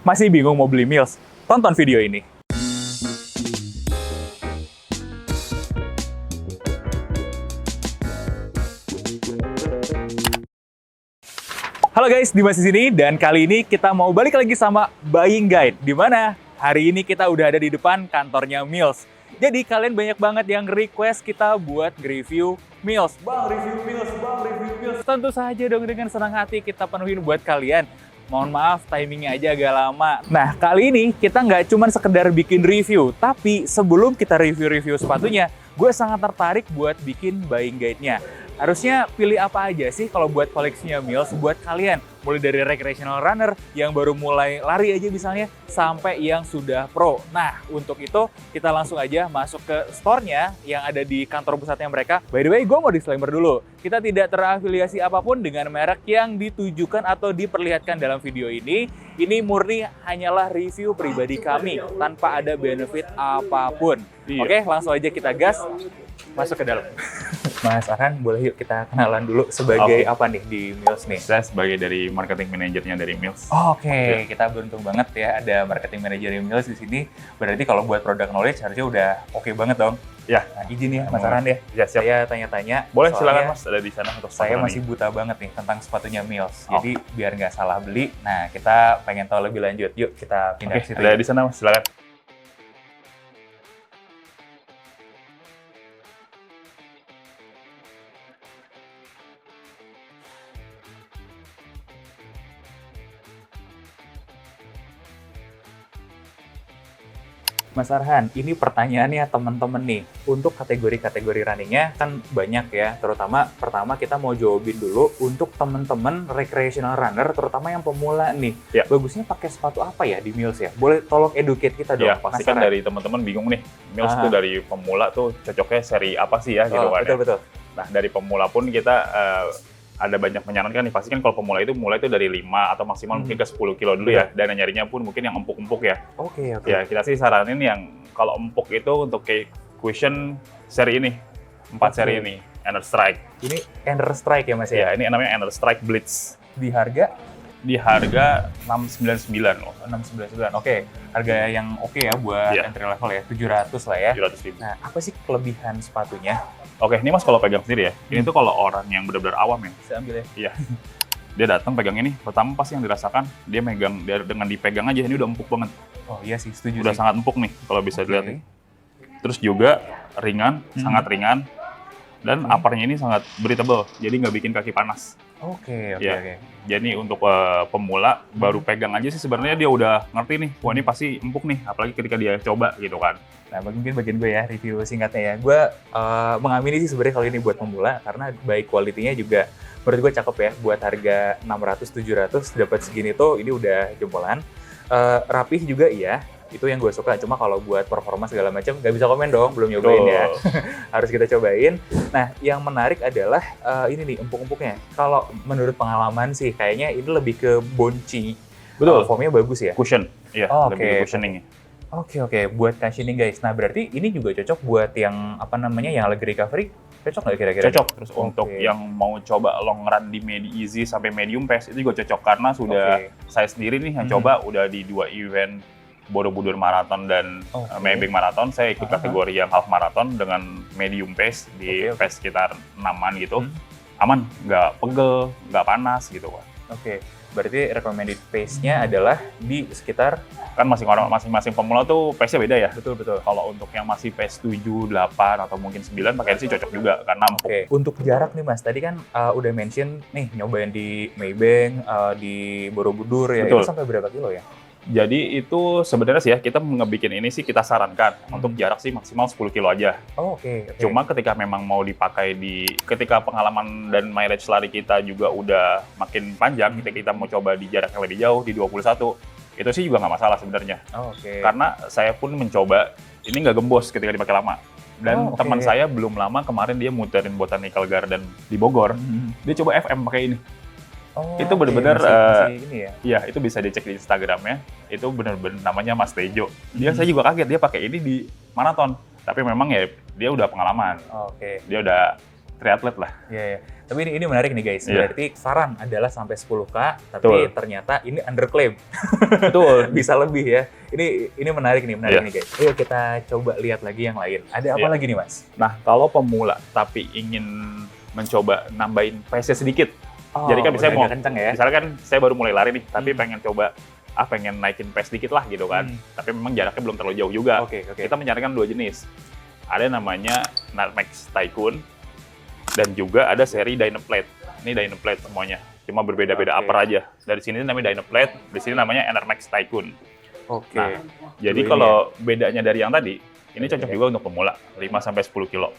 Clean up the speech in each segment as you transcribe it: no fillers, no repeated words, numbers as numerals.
Masih bingung mau beli Mills? Tonton video ini. Halo guys, Dimas di sini dan kali ini kita mau balik lagi sama Buying Guide, di mana hari ini kita udah ada di depan kantornya Mills. Jadi kalian banyak banget yang request kita buat review Mills. Bang, review Mills, Bang, review Mills. Tentu saja dong, dengan senang hati kita penuhin buat kalian. Mohon maaf, timingnya aja agak lama. Nah, kali ini kita nggak cuma sekedar bikin review, tapi sebelum kita review-review sepatunya, gue sangat tertarik buat bikin buying guide-nya. Harusnya pilih apa aja sih kalau buat koleksinya Mills buat kalian? Mulai dari recreational runner yang baru mulai lari aja misalnya, sampai yang sudah pro. Nah, untuk itu kita langsung aja masuk ke store-nya yang ada di kantor pusatnya mereka. By the way, gue mau disclaimer dulu. Kita tidak terafiliasi apapun dengan merek yang ditujukan atau diperlihatkan dalam video ini. Ini murni hanyalah review pribadi kami, tanpa ada benefit apapun. Iya. Oke, langsung aja kita gas, masuk ke dalam. Mas Arhan, boleh yuk kita kenalan dulu sebagai apa nih di Mills nih? Saya sebagai dari marketing manajernya dari Mills. Oke, kita beruntung banget ya ada marketing manager di Mills di sini. Berarti kalau buat product knowledge harusnya udah oke banget dong. Ya. Nah, izin ya Mas Arhan ya. Ya, siap. Saya tanya-tanya. Boleh, soalnya silakan Mas, ada di sana untuk saya sepatu masih nih. buta banget nih tentang sepatunya Mills. Oh. Jadi biar nggak salah beli, nah kita pengen tahu lebih lanjut. Yuk kita pindah Oke, ke situ. ada ya. di sana Mas, silakan. Mas Arhan, ini pertanyaannya teman-teman nih. Untuk kategori-kategori runningnya kan banyak ya. Terutama pertama kita mau jawabin dulu untuk teman-teman recreational runner, terutama yang pemula nih. Ya. Bagusnya pakai sepatu apa ya di Mills ya? Boleh tolong educate kita dong, Ya, Mas pasti kan Arhan. dari teman-teman bingung nih. Mills tuh dari pemula tuh cocoknya seri apa sih ya gitu kan ya. Betul-betul. Nah, dari pemula pun kita ada banyak menyarankan nih. Pasti kan kalau pemula itu mulai itu dari 5 atau maksimal mungkin ke 10 kilo dulu ya. Dan nyarinya pun mungkin yang empuk-empuk ya. Oke. Ya, kita sih saranin yang kalau empuk itu untuk kayak Cushion seri ini. 4 seri ini. Ender Strike. Ini Ender Strike ya Mas Ya, ya? ini namanya Ender Strike Blitz. Di harga Di harga 699 loh. 699. Oke, harga yang oke ya buat Iya. entry level ya, 700 lah ya. 700.000. Nah, apa sih kelebihan sepatunya? Oke, ini Mas kalau pegang sendiri ya. Ini tuh kalau orang yang benar-benar awam ya. Bisa ambil ya? Iya. Dia datang pegang ini, pertama pasti yang dirasakan dia megang, dia dengan dipegang aja ini udah empuk banget. Oh iya sih, setuju Udah sih. sangat empuk nih kalau bisa Oke. dilihat nih. Terus juga ringan, sangat ringan. Dan uppernya ini sangat breathable, jadi nggak bikin kaki panas. Oke. Iya. Jadi untuk pemula baru pegang aja sih sebenarnya dia udah ngerti nih, wah ini pasti empuk nih, apalagi ketika dia coba gitu kan. Nah, mungkin bagian gue ya, review singkatnya ya. Gue mengamini sih sebenarnya kalau ini buat pemula, karena baik kualitinya juga menurut gue cakep ya. Buat harga 600-700 dapat segini tuh, ini udah jempolan. Rapih juga iya, itu yang gue suka. Cuma kalau buat performa segala macam, nggak bisa komen dong, belum nyobain ya. Harus kita cobain. Nah, yang menarik adalah ini nih, empuk-empuknya. Kalau menurut pengalaman sih, kayaknya ini lebih ke bonci. Betul. Foamnya bagus ya? Cushion, iya, Oh, lebih oke. ke cushioning. Oke, buat cushioning guys. Nah, berarti ini juga cocok buat yang apa namanya, yang lagi recovery. Cocok nggak kira-kira? Cocok. Terus Oke. untuk yang mau coba long run di easy sampai medium pace itu juga cocok karena sudah saya sendiri nih yang coba udah di 2 event Borobudur Marathon dan Maybank Marathon. Saya ikut kategori yang half marathon dengan medium pace di pace sekitar 6-an gitu. Aman, nggak pegel, nggak panas gitu kan. Oke, berarti recommended pace-nya adalah di sekitar Kan masing-masing pemula tuh pace-nya beda ya. betul. Kalau untuk yang masih pace 7, 8 atau mungkin 9 pakai sih cocok juga karena empuk. Oke, untuk jarak nih Mas, tadi kan udah mention nih nyobain di Maybank, di Borobudur ya, itu Betul. sampai berapa kilo ya? Jadi itu sebenarnya sih ya kita ngebikin ini sih kita sarankan untuk jarak sih maksimal 10 kilo aja. Oh, oke. Cuma ketika memang mau dipakai ketika pengalaman dan mileage lari kita juga udah makin panjang, ketika kita mau coba di jarak yang lebih jauh di 21, itu sih juga nggak masalah sebenarnya. Oh, oke. Karena saya pun mencoba, ini nggak gembos ketika dipakai lama. Dan oke. teman saya belum lama kemarin dia muterin Botanical Garden di Bogor, dia coba FM pakai ini. Oh, Itu oke, bener-bener, masih ini ya. Iya, itu bisa dicek di Instagramnya. Itu bener-bener namanya Mas Tejo. Saya juga kaget dia pakai ini di maraton. Tapi memang ya dia udah pengalaman. Oke. Dia udah triatlet lah. Iya, iya. Tapi ini menarik nih guys. Iya. Berarti saran adalah sampai 10K, tapi Betul. ternyata ini underclaim. Betul. Bisa lebih ya. Ini menarik Iya. nih guys. Ayo kita coba lihat lagi yang lain. Ada apa Iya. lagi nih Mas? Nah, kalau pemula tapi ingin mencoba nambahin pace sedikit. Jadi kan misalnya udah mau, agak kenceng ya. misalnya kan saya baru mulai lari nih, tapi Hmm. pengen coba, pengen naikin pace dikit lah gitu kan. Hmm. Tapi memang jaraknya belum terlalu jauh juga. Oke. Kita menyarankan 2 jenis. Ada namanya Nutmeg Tycoon, dan juga ada seri Dynaplate. Ini Dynaplate semuanya, cuma berbeda-beda Oke. upper aja. Dari sini namanya Dynaplate, di sini namanya Enermax Tycoon. Oke. Nah, jadi Dua ini kalau bedanya dari yang tadi, ini cocok Oke. juga untuk pemula, 5-10 kilo.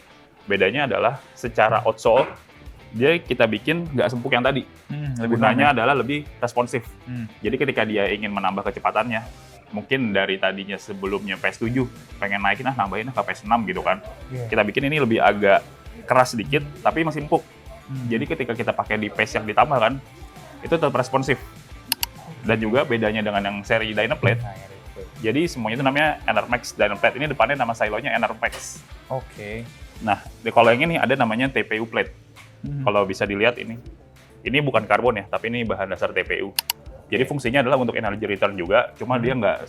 Bedanya adalah secara outsole, dia kita bikin nggak sempuk yang tadi. Lebih Gunanya adalah lebih responsif. Hmm. Jadi ketika dia ingin menambah kecepatannya, mungkin dari tadinya sebelumnya PS7, pengen naikin nambahin ke PS6 gitu kan. Iya. Kita bikin ini lebih agak keras sedikit, tapi masih empuk. Hmm. Jadi ketika kita pakai di pace yang ditambahkan, itu tetap responsif. Dan juga bedanya dengan yang seri Dynaplate, Nah, ya, itu. jadi semuanya itu namanya Enermax Dynaplate. Ini depannya nama silonya Enermax. Oke. Nah, kalau yang ini ada namanya TPU plate. Hmm. Kalau bisa dilihat ini bukan karbon ya, tapi ini bahan dasar TPU. Jadi fungsinya adalah untuk energy return juga, cuma dia nggak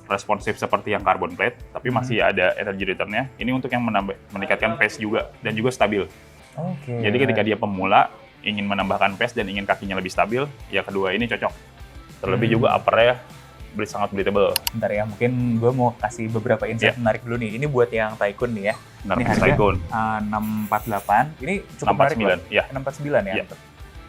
responsif seperti yang carbon plate, tapi masih ada energy return-nya. Ini untuk yang meningkatkan pace juga, dan juga stabil. Oke. Jadi ketika dia pemula, ingin menambahkan pace dan ingin kakinya lebih stabil, ya kedua ini cocok. Terlebih juga upper-nya sangat breathable. Bentar ya, mungkin gue mau kasih beberapa insight menarik dulu nih. Ini buat yang Tycoon nih ya. Ini harga Tycoon 648. Ini cukup menarik 649, loh. ya. 649 ya. Iya.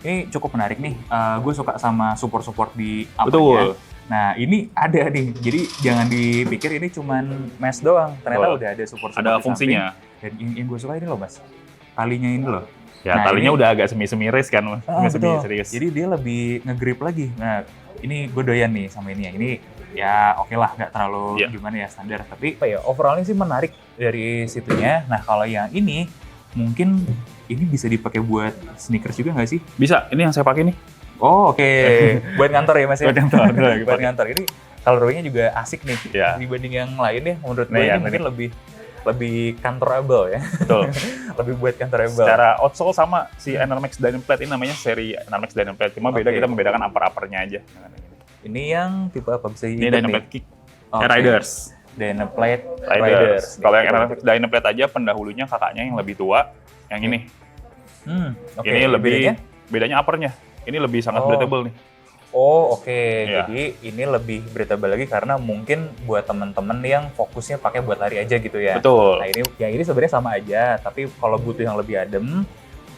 Ini cukup menarik nih. Gue suka sama support-support di Betul. Nah, ini ada nih. Jadi jangan dipikir ini cuman mesh doang. Ternyata Betul. udah ada support Ada di fungsinya. samping. Dan yang gue suka ini loh, Mas. Talinya ini loh. Ya, Nah, talinya ini- udah agak semi-semi race kan, Mas. Semi Betul. serius. Jadi dia lebih nge-grip lagi. Nah, ini gue doyan nih sama ini ya. Ini ya oke lah, nggak terlalu Iya. gimana ya, standar. Tapi apa ya, overallnya sih menarik dari situnya. Nah, kalau yang ini mungkin ini bisa dipakai buat sneakers juga nggak sih? Bisa, ini yang saya pakai nih. Oh, oke. Buat ngantor ya, Mas ya? Buat ngantor, lagi Buat pakai. ngantor. Ini colorway-nya juga asik nih. Ya. Dibanding yang lain ya, menurut gue Nih, ini yang mungkin lebih kantorable ya. Betul. Lebih buat kantorable. Secara outsole sama si Enermax Dynaplate, ini namanya seri Enermax Dynaplate. Cuma beda Oke. kita membedakan upper-uppernya aja. Ini yang tipe apa? Bisa Ini diingat nih? Dynaplate Kick Oke. Riders. Dynaplate Riders. Kalau yang Gitu. Enermax Dynaplate aja pendahulunya kakaknya yang lebih tua. Yang ini. Oke. Ini Bedanya? bedanya uppernya. Ini lebih sangat Oh. breathable nih. Oh, oke. Iya. Jadi ini lebih breathable lagi karena mungkin buat temen-temen yang fokusnya pakai buat lari aja gitu ya. Betul. Nah, ini sebenarnya sama aja, tapi kalau butuh yang lebih adem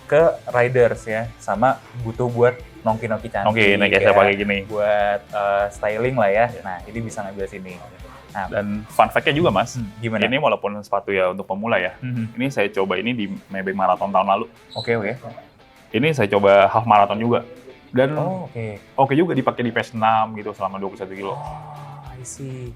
ke riders ya, sama butuh buat nongki-nongki cantik. Oke, ini kayak saya pakai gini. Buat styling lah ya. Nah, ini bisa ngambil sini. Nah, Dan fun fact-nya juga, Mas. gimana? Ini walaupun sepatu ya untuk pemula ya. Ini saya coba ini di Maybank Marathon tahun lalu. Oke. Ini saya coba half marathon juga. Dan Oh, oke. oke juga dipakai di PS 6 gitu selama 21 kilo. Oh, I see.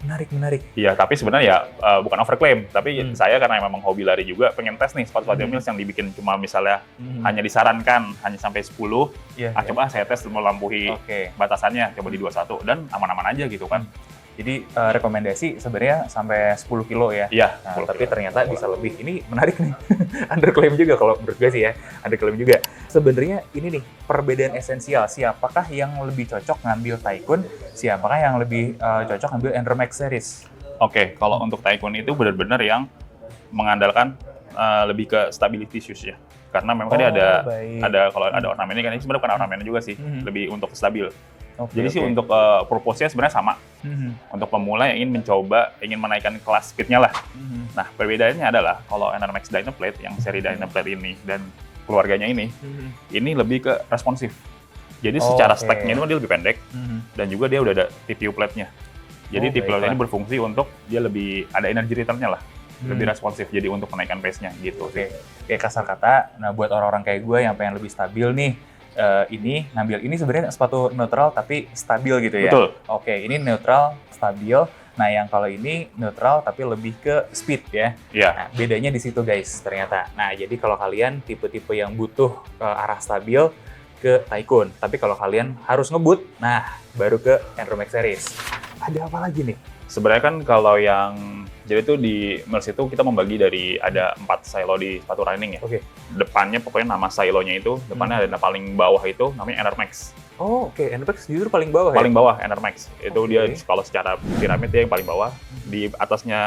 Menarik. Iya, tapi sebenarnya ya bukan overclaim. Tapi saya karena memang hobi lari juga, pengen tes nih sepatu-sepatu Mills yang dibikin cuma misalnya hanya disarankan hanya sampai 10. Iya. Coba saya tes melampuhi Oke. batasannya, coba di 21. Dan aman-aman aja gitu kan. Jadi rekomendasi sebenarnya sampai 10 kilo ya. Iya, Nah, 10 tapi kilo. ternyata bisa lebih. Ini menarik nih. Underclaim juga kalau menurut gue sih ya. Underclaim juga. Sebenarnya ini nih perbedaan esensial. Siapakah yang lebih cocok ngambil Tycoon? Siapakah yang lebih cocok ngambil Enermax Series? Oke, kalau untuk Tycoon itu benar-benar yang mengandalkan lebih ke stability shoes ya. Karena memang dia baik. ada kalau ada ornamennya kan, ini sebenarnya bukan ornamennya juga sih, lebih untuk stabil. Oke, Jadi sih oke. untuk purpose-nya sebenarnya sama. Untuk pemula yang ingin menaikkan kelas speed-nya lah. Nah, perbedaannya adalah kalau Enermax Dynaplate yang seri Dynaplate ini dan keluarganya ini lebih ke responsif. Jadi Oh, secara oke. stack-nya itu dia lebih pendek dan juga dia udah ada TPU plate-nya. Jadi Oh, TPU plate baiklah. ini berfungsi untuk dia lebih ada energy return-nya lah. Lebih responsif jadi untuk menaikkan pace-nya gitu Oke, sih. kayak kasar kata, nah buat orang-orang kayak gue yang pengen lebih stabil nih, ngambil ini sebenarnya sepatu neutral tapi stabil gitu ya. Betul. Oke, ini neutral, stabil. Nah, yang kalau ini neutral tapi lebih ke speed ya. Iya. Nah, bedanya di situ guys ternyata. Nah, jadi kalau kalian tipe-tipe yang butuh ke arah stabil ke Tycoon, tapi kalau kalian harus ngebut, nah baru ke Enermax Series. Ada apa lagi nih? Sebenarnya kan kalau yang Jadi itu di Mills itu kita membagi dari ada 4 silo di sepatu running ya. Oke. Depannya pokoknya nama silonya itu, depannya ada paling bawah itu namanya Enermax. Oh, oke. NPX justru paling bawah ya? Paling bawah Enermax. Itu Oke. dia kalau secara piramid dia yang paling bawah. Di atasnya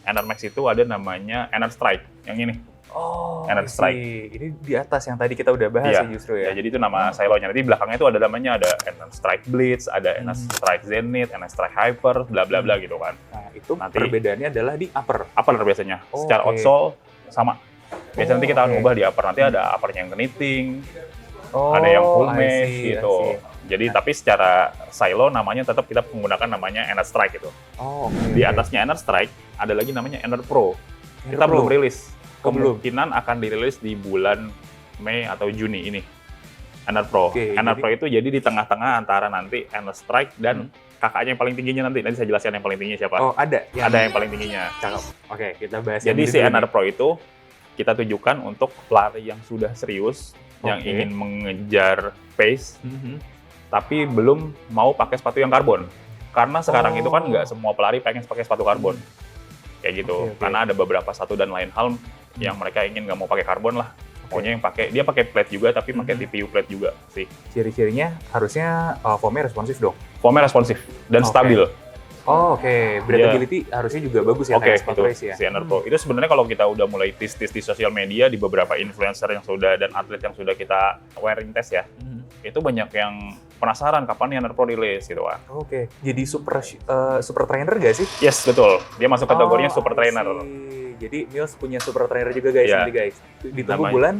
Enermax itu ada namanya Enerstrike yang ini. Oh, Ener I see. Strike. Ini di atas yang tadi kita udah bahas Iya. ya justru Ya, ya. jadi itu nama silonya. Nanti belakangnya itu ada namanya ada Enerstrike Blitz, ada Enerstrike Zenith, Enerstrike Hyper, bla bla bla gitu kan. Nah, itu Nanti- perbedaannya adalah di upper. Upper biasanya. Oh, Secara oke. outsole sama. Biasanya nanti kita akan oke. ubah di upper. Nanti ada uppernya yang knitting, Oh, ada yang full I mesh see, I gitu. see. Jadi tapi secara silo namanya tetap kita menggunakan namanya Enerstrike gitu. Oh, oke. Di atasnya Enerstrike ada lagi namanya Ener Pro. Ener Kita Pro. belum rilis. Oh, belum. Kemungkinan akan dirilis di bulan Mei atau Juni ini. Ener Pro. Oke, Ener jadi- Pro itu jadi di tengah-tengah antara nanti Enerstrike dan kakaknya yang paling tingginya nanti. Nanti saya jelaskan yang paling tingginya siapa. Oh, ada. Ada yang paling tingginya. Cakep. Oke, kita bahas Jadi yang si ini dulu Ener nih. Pro itu kita tujukan untuk pelari yang sudah serius, yang Oke. ingin mengejar pace, Mhm. tapi belum mau pakai sepatu yang karbon. Karena sekarang Oh. itu kan nggak semua pelari pengen pakai sepatu karbon. Kayak gitu. Oke, oke. Karena ada beberapa satu dan lain hal yang mereka ingin nggak mau pakai karbon lah. Pokoknya yang pakai, dia pakai plate juga tapi pakai TPU plate juga sih. Ciri-cirinya harusnya foamnya responsif dong. Foamnya responsif dan Oke. stabil. Oh, oke. Breathability harusnya juga bagus ya Oke, kayak sepatu itu race ya. si Ener Pro. Itu sebenarnya kalau kita udah mulai tis di sosial media di beberapa influencer yang sudah dan atlet yang sudah kita wearing test ya, Mhm. itu banyak yang penasaran kapan nih Ener Pro rilis gitu kan. Oke. Jadi super trainer gak sih? Yes, betul. Dia masuk kategorinya Oh, super I trainer. see. Jadi Mills punya super trainer juga guys Iya. nanti guys. Ditunggu Namanya- bulan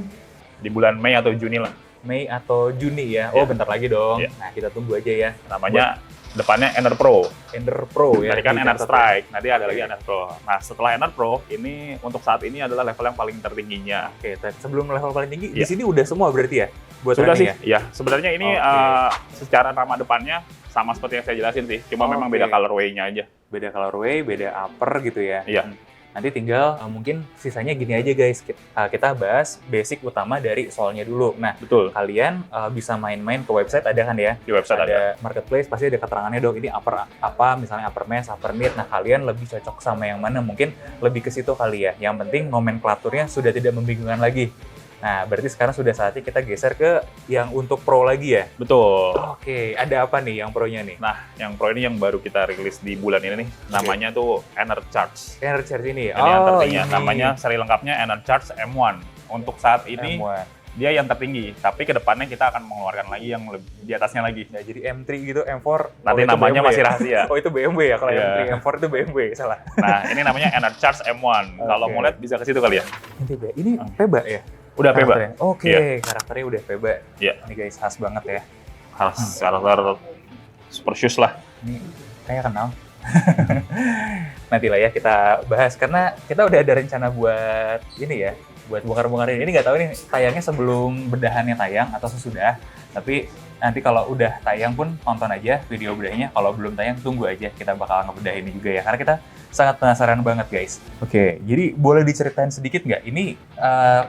Di bulan Mei atau Juni lah. Mei atau Juni ya. Oh, Iya. bentar lagi dong. Iya. Nah, kita tunggu aja ya. Namanya depannya Ener Pro. Ender Pro ya. Tadi kan Ener dicatat. Strike, nanti ada lagi Oke. Ener Pro. Nah, setelah Ener Pro, ini untuk saat ini adalah level yang paling tertingginya. Oke, sebelum level paling tinggi, di Iya. sini udah semua berarti ya? Buat Sudah running sih, ya. Sebenarnya ini Oke. secara nama depannya sama seperti yang saya jelasin sih. Cuma memang Oke. beda colorway-nya aja. Beda colorway, beda upper gitu ya. Iya. Nanti tinggal mungkin sisanya gini aja guys. Kita bahas basic utama dari soalnya dulu. Nah, Betul. kalian bisa main-main ke website ada kan ya? Di website ada. Marketplace pasti ada keterangannya dong. Ini upper apa, misalnya upper mesh, upper knit. Nah, kalian lebih cocok sama yang mana? Mungkin lebih ke situ kali ya. Yang penting nomenklaturnya sudah tidak membingungkan lagi. Nah, berarti sekarang sudah saatnya kita geser ke yang untuk pro lagi ya? Betul. Oke, ada apa nih yang pro-nya nih? Nah, yang Pro ini yang baru kita rilis di bulan ini nih, namanya tuh Ener Charge. Ener Charge ini ya? Ini yang tertinggi. ini. Namanya seri lengkapnya Ener Charge M1. Untuk saat ini M1. dia yang tertinggi, tapi kedepannya kita akan mengeluarkan lagi yang lebih di atasnya lagi. Ya, jadi M3 gitu, M4. Nanti itu namanya BMW masih ya? rahasia. Oh, itu BMW ya? Kalau Iya. M3, M4 itu BMW, salah. Nah, ini namanya Ener Charge M1. Kalau Oke. mau lihat bisa ke situ kali ya. Ini Peba ya? Udah Peba. Karakternya? Oke, Iya. karakternya udah Peba. Iya. Ini guys, khas banget ya. Harus karakter super shoes lah. Ini kayak kenal. Nanti lah ya kita bahas karena kita udah ada rencana buat ini ya, buat bongkar-bongkarin ini. Nggak tahu nih tayangnya sebelum bedahannya tayang atau sesudah. Tapi nanti kalau udah tayang pun tonton aja video bedahnya. Kalau belum tayang tunggu aja, kita bakal ngebedah ini juga ya. Karena kita sangat penasaran banget guys. Oke, jadi boleh diceritain sedikit nggak? Ini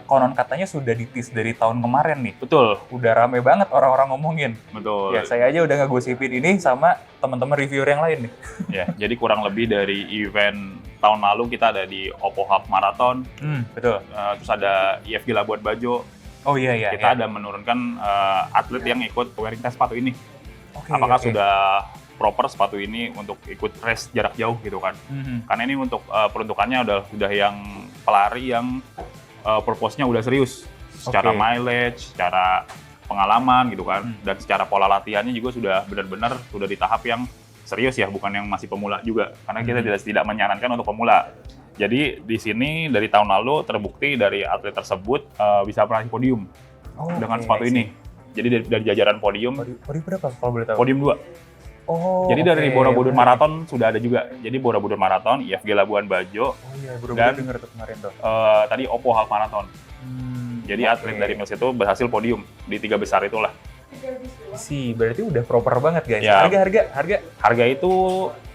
konon katanya sudah ditis dari tahun kemarin nih. Betul, Udah rame banget orang-orang ngomongin. betul. Ya, saya aja udah ngegosipin ini sama teman-teman reviewer yang lain nih. Ya, jadi kurang lebih dari event tahun lalu kita ada di Oppo Half Marathon, Betul. terus ada IFG Labuan Bajo. Oh iya iya. Kita iya. ada menurunkan atlet yang ikut wearing test sepatu ini. Oke, Apakah oke. sudah proper sepatu ini untuk ikut race jarak jauh gitu kan? Mhm. Karena ini untuk peruntukannya udah yang pelari yang purpose-nya udah serius, secara Oke. mileage, secara pengalaman gitu kan, dan secara pola latihannya juga sudah benar-benar sudah di tahap yang serius ya, bukan yang masih pemula juga. Karena kita tidak menyarankan untuk pemula. Jadi di sini dari tahun lalu terbukti dari atlet tersebut bisa meraih podium Oh, dengan oke, sepatu I see. ini. Jadi dari jajaran podium, Podium berapa kalau boleh tahu? podium 2. Oh. Jadi dari oke, Borobudur menarik. Marathon sudah ada juga. Jadi Borobudur Marathon, IFG Labuan Bajo, Oh iya, Borobudur Dan- denger tuh kemarin tuh. tadi Oppo Half Marathon. Jadi oke. atlet dari Mills itu berhasil podium di 3 besar itulah. Berarti udah proper banget guys. Ya. Harga. Harga itu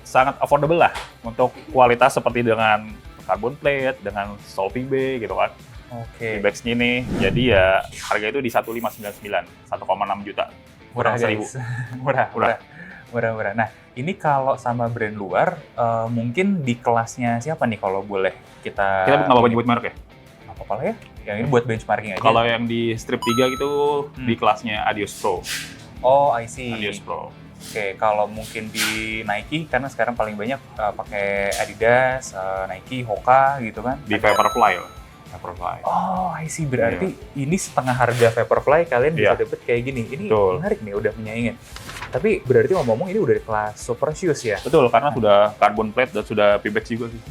sangat affordable lah untuk kualitas seperti dengan carbon plate, dengan sole PB gitu kan. Oke. Di bags ini. Jadi ya harga itu di 1.599, 1,6 juta. Murah Kurang 1.000. guys. Murah. Nah, Ini kalau sama brand luar, mungkin di kelasnya siapa nih kalau boleh kita... Kita nggak apa-apa nyebut merek ya? Nggak apa-apa lah ya, yang ini buat benchmarking aja. Kalau yang di strip 3 gitu di kelasnya Adios Pro. Oh, I see. Adios Pro. Oke, kalau mungkin di Nike, karena sekarang paling banyak pakai Adidas, Nike, Hoka gitu kan. Di Vaporfly lah. Vaporfly. Oh, I see. Berarti ini setengah harga Vaporfly kalian bisa dapet kayak gini. Ini Betul. menarik nih, udah menyaingin. Tapi berarti ngomong-ngomong ini udah di kelas super shoes ya? Betul, karena sudah carbon plate dan sudah Pebax juga sih.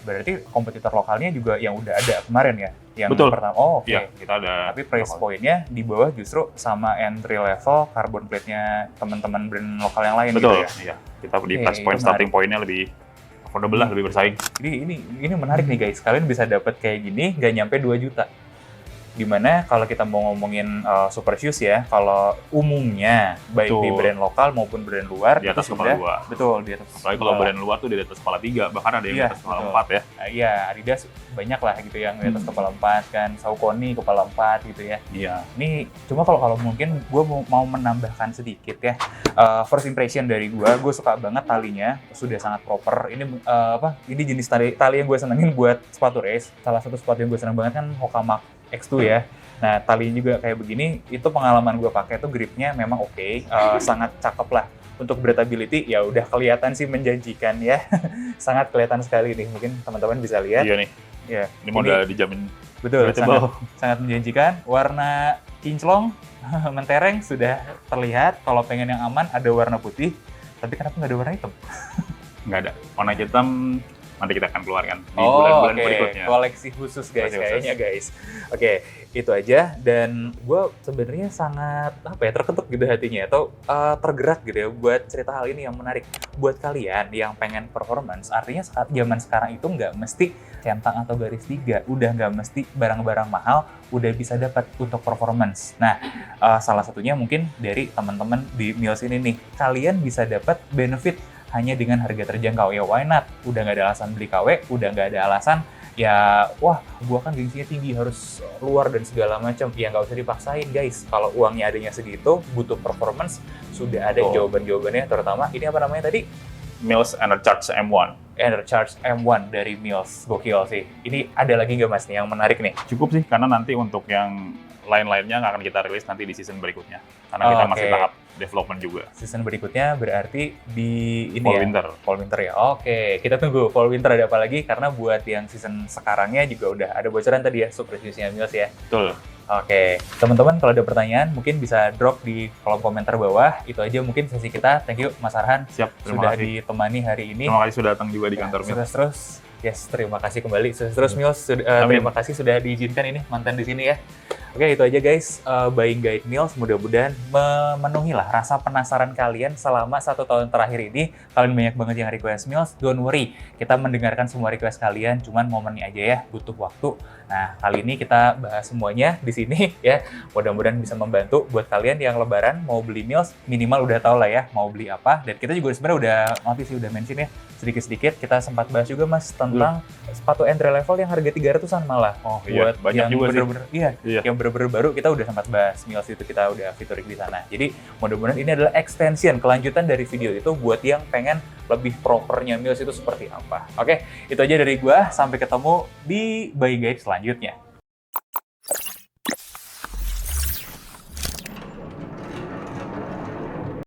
Berarti kompetitor lokalnya juga yang udah ada kemarin ya? Yang Betul. pertama. Oh, oke. Iya, kita ada. Tapi price point-nya di bawah justru sama entry level carbon plate-nya teman-teman brand lokal yang lain Betul, gitu ya? iya. Kita di Oke, price point itu starting point-nya lebih affordable lah, lebih bersaing. Jadi ini menarik nih guys, kalian bisa dapat kayak gini nggak nyampe 2 juta. Dimana kalau kita mau ngomongin super shoes ya, kalau umumnya baik Betul. di brand lokal maupun brand luar Di atas itu kepala sudah 2. betul di atas. Apalagi kalau brand luar tuh di atas kepala 3, bahkan ada yang Iya, di atas kepala betul. 4 ya. Iya, Adidas banyak lah gitu yang di atas kepala 4 kan, Saucony kepala 4 gitu ya. Iya. Ini cuma kalau mungkin gue mau menambahkan sedikit ya. First impression dari gue suka banget talinya, sudah sangat proper. Ini ini jenis tali yang gue senengin buat sepatu race. Salah satu sepatu yang gue seneng banget kan Hoka Mach X2 ya. Nah, talinya juga kayak begini, itu pengalaman gue pakai tuh gripnya memang oke, sangat cakep lah. Untuk breathability ya udah kelihatan sih menjanjikan ya. Sangat kelihatan sekali nih, mungkin teman-teman bisa lihat. Iya nih. Ya, Ini modal dijamin. betul, breathable. sangat menjanjikan. Warna kinclong, mentereng sudah terlihat. Kalau pengen yang aman ada warna putih, tapi kenapa nggak ada warna hitam? Nggak ada. Warna hitam nanti kita akan keluarkan di bulan-bulan berikutnya. Koleksi khusus guys, Koleksi kayaknya guys. Oke, itu aja. Dan gue sebenarnya sangat terketuk gitu hatinya atau tergerak gitu ya buat cerita hal ini yang menarik. Buat kalian yang pengen performance, artinya zaman sekarang itu nggak mesti centang atau garis 3, udah nggak mesti barang-barang mahal, udah bisa dapat untuk performance. Nah, salah satunya mungkin dari teman-teman di Mills ini nih, kalian bisa dapat benefit hanya dengan harga terjangkau. Ya why not? Udah nggak ada alasan beli KW, udah nggak ada alasan ya wah gua kan gengsinya tinggi harus luar dan segala macam. Ya nggak usah dipaksain guys. Kalau uangnya adanya segitu, butuh performance, sudah ada jawaban-jawabannya. Terutama ini apa namanya tadi? Mills Enercharge M1. Enercharge M1 dari Mills. Gokil sih. Ini ada lagi nggak mas nih yang menarik nih? Cukup sih, karena nanti untuk yang lain-lainnya nggak akan kita rilis nanti di season berikutnya. Karena kita masih tahap development juga. Season berikutnya berarti di ini Fall ya? Winter. Fall Winter ya. Oke, kita tunggu Fall Winter ada apa lagi, karena buat yang season sekarangnya juga udah ada bocoran tadi ya, Super Shoes-nya Mills ya. Betul. Oke, teman-teman kalau ada pertanyaan mungkin bisa drop di kolom komentar bawah. Itu aja mungkin sesi kita. Thank you Mas Arhan. Siap, terima Sudah kasih. ditemani hari ini. Terima kasih sudah datang juga di kantor Mills. Sukses terus. Yes, terima kasih kembali. Sukses terus Mills. Terima kasih sudah diizinkan ini mantan di sini ya. Oke, itu aja guys, Buying Guide Mills. Mudah-mudahan memenuhi lah rasa penasaran kalian selama 1 tahun terakhir ini. Kalian banyak banget yang request Mills, don't worry. Kita mendengarkan semua request kalian, cuman momennya aja ya, butuh waktu. Nah, kali ini kita bahas semuanya di sini ya. Mudah-mudahan bisa membantu buat kalian yang lebaran mau beli Mills, minimal udah tau lah ya mau beli apa. Dan kita juga sebenarnya udah mention ya, sedikit-sedikit kita sempat bahas juga Mas tentang sepatu entry level yang harga 300-an malah. Oh iya, Buat banyak yang juga bener-bener, sih. Iya. yang bener-bener baru kita udah sempat bahas. Mills itu kita udah featuring di sana. Jadi mudah-mudahan ini adalah extension, kelanjutan dari video itu buat yang pengen lebih propernya Mills itu seperti apa. Oke, itu aja dari gua. Sampai ketemu di Buying Guide selanjutnya.